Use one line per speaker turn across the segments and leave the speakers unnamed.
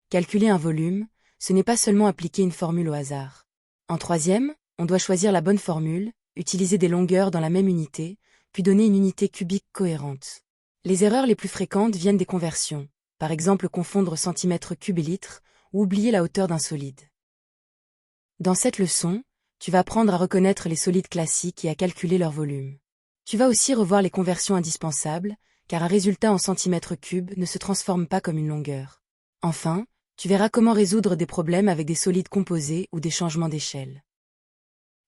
calculer un volume, ce n'est pas seulement appliquer une formule au hasard. En troisième, on doit choisir la bonne formule, utiliser des longueurs dans la même unité, puis donner une unité cubique cohérente. Les erreurs les plus fréquentes viennent des conversions, par exemple confondre centimètres cubes et litres, ou oublier la hauteur d'un solide. Dans cette leçon, tu vas apprendre à reconnaître les solides classiques et à calculer leur volume. Tu vas aussi revoir les conversions indispensables, car un résultat en centimètres cubes ne se transforme pas comme une longueur. Enfin, tu verras comment résoudre des problèmes avec des solides composés ou des changements d'échelle.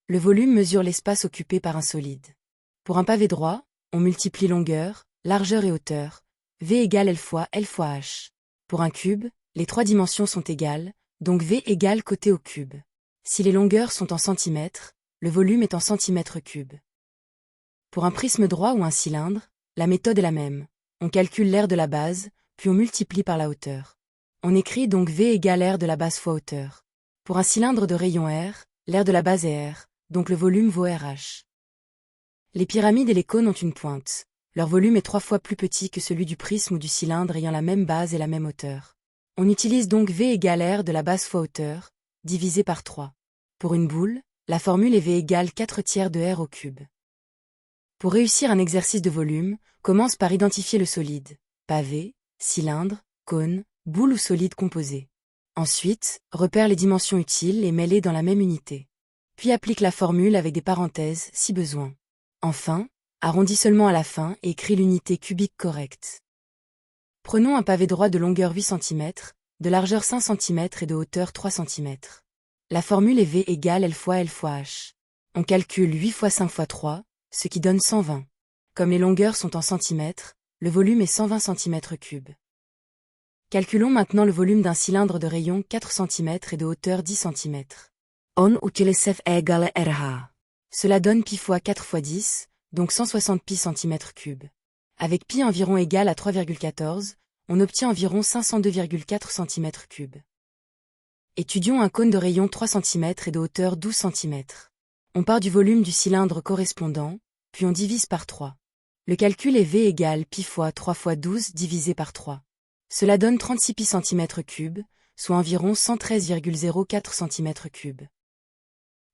Le volume mesure l'espace occupé par un solide. Pour un pavé droit, on multiplie longueur, largeur et hauteur, V égale L fois H. Pour un cube, les trois dimensions sont égales, donc V égale côté au cube. Si les longueurs sont en centimètres, le volume est en centimètres cubes. Pour un prisme droit ou un cylindre, la méthode est la même. On calcule l'aire de la base, puis on multiplie par la hauteur. On écrit donc V égale aire de la base fois hauteur. Pour un cylindre de rayon R, l'aire de la base est R, donc le volume vaut RH. Les pyramides et les cônes ont une pointe. Leur volume est 3 fois plus petit que celui du prisme ou du cylindre ayant la même base et la même hauteur. On utilise donc V égale R de la base fois hauteur, divisé par 3. Pour une boule, la formule est V égale 4/3 de R au cube. Pour réussir un exercice de volume, commence par identifier le solide, pavé, cylindre, cône, boule ou solide composé. Ensuite, repère les dimensions utiles et mets-les dans la même unité. Puis applique la formule avec des parenthèses si besoin. Enfin, arrondis seulement à la fin et écris l'unité cubique correcte. Prenons un pavé droit de longueur 8 cm, de largeur 5 cm et de hauteur 3 cm. La formule est V égale L fois H. On calcule 8 fois 5 fois 3, ce qui donne 120. Comme les longueurs sont en centimètres, le volume est 120 cm3. Calculons maintenant le volume d'un cylindre de rayon 4 cm et de hauteur 10 cm. On utilise F égale RH. Cela donne pi fois 4 fois 10, donc 160 pi cm3. Avec pi environ égal à 3,14, on obtient environ 502,4 cm3. Étudions un cône de rayon 3 cm et de hauteur 12 cm. On part du volume du cylindre correspondant, puis on divise par 3. Le calcul est V égale pi fois 3 fois 12 divisé par 3. Cela donne 36 pi cm3, soit environ 113,04 cm3.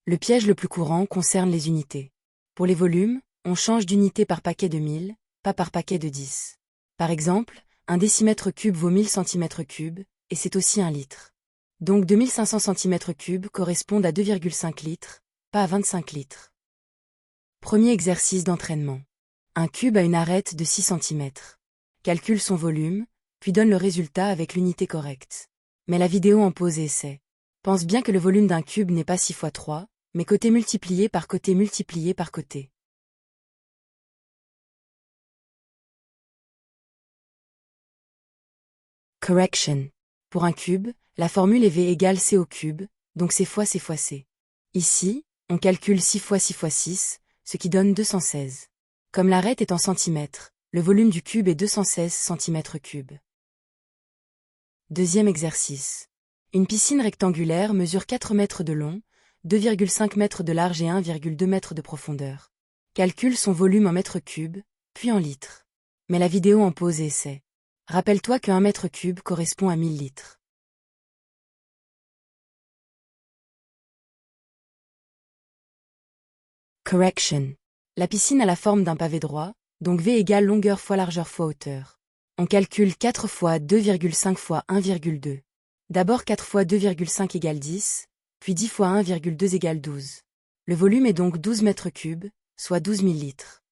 Le piège le plus courant concerne les unités. Pour les volumes, on change d'unité par paquet de 1000, pas par paquet de 10. Par exemple, un décimètre cube vaut 1000 cm3, et c'est aussi un litre. Donc 2500 cm3 correspondent à 2,5 litres, pas à 25 litres. Premier exercice d'entraînement. Un cube a une arête de 6 cm. Calcule son volume, puis donne le résultat avec l'unité correcte. Mets la vidéo en pause et essaie. Pense bien que le volume d'un cube n'est pas 6 fois 3, mais côté multiplié par côté multiplié par côté. Correction. Pour un cube, la formule est V égale C au cube, donc C fois C fois C. Ici, on calcule 6 fois 6 fois 6, ce qui donne 216. Comme l'arête est en centimètres, le volume du cube est 216 cm3. Deuxième exercice. Une piscine rectangulaire mesure 4 mètres de long, 2,5 mètres de large et 1,2 mètres de profondeur. Calcule son volume en mètres cubes, puis en litres. Mets la vidéo en pause et essaie. Rappelle-toi que 1 mètre cube correspond à 1000 litres. Correction. La piscine a la forme d'un pavé droit, donc V égale longueur fois largeur fois hauteur. On calcule 4 fois 2,5 fois 1,2. D'abord 4 fois 2,5 égale 10, puis 10 fois 1,2 égale 12. Le volume est donc 12 mètres cubes, soit 12 000 litres.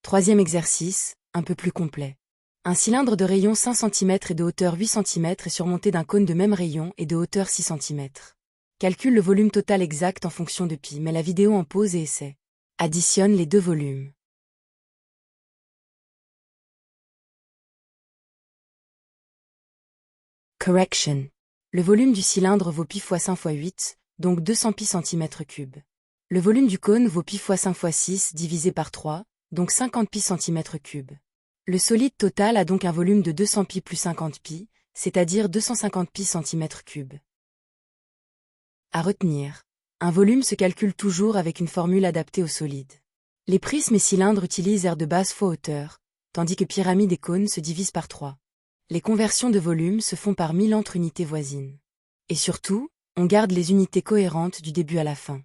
Troisième exercice, un peu plus complet. Un cylindre de rayon 5 cm et de hauteur 8 cm est surmonté d'un cône de même rayon et de hauteur 6 cm. Calcule le volume total exact en fonction de pi, mets la vidéo en pause et essaie. Additionne les deux volumes. Correction. Le volume du cylindre vaut pi fois 5 fois 8, donc 200 pi cm3. Le volume du cône vaut pi fois 5 fois 6 divisé par 3, donc 50 pi cm3. Le solide total a donc un volume de 200 pi plus 50 pi, c'est-à-dire 250 pi cm3. À retenir. Un volume se calcule toujours avec une formule adaptée au solide. Les prismes et cylindres utilisent aire de base fois hauteur, tandis que pyramide et cône se divisent par 3. Les conversions de volume se font par 1000 entre unités voisines. Et surtout, on garde les unités cohérentes du début à la fin.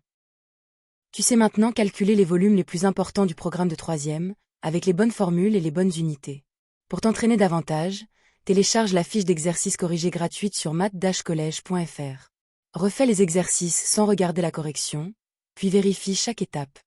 Tu sais maintenant calculer les volumes les plus importants du programme de troisième, avec les bonnes formules et les bonnes unités. Pour t'entraîner davantage, télécharge la fiche d'exercice corrigée gratuite sur math-college.fr. Refais les exercices sans regarder la correction, puis vérifie chaque étape.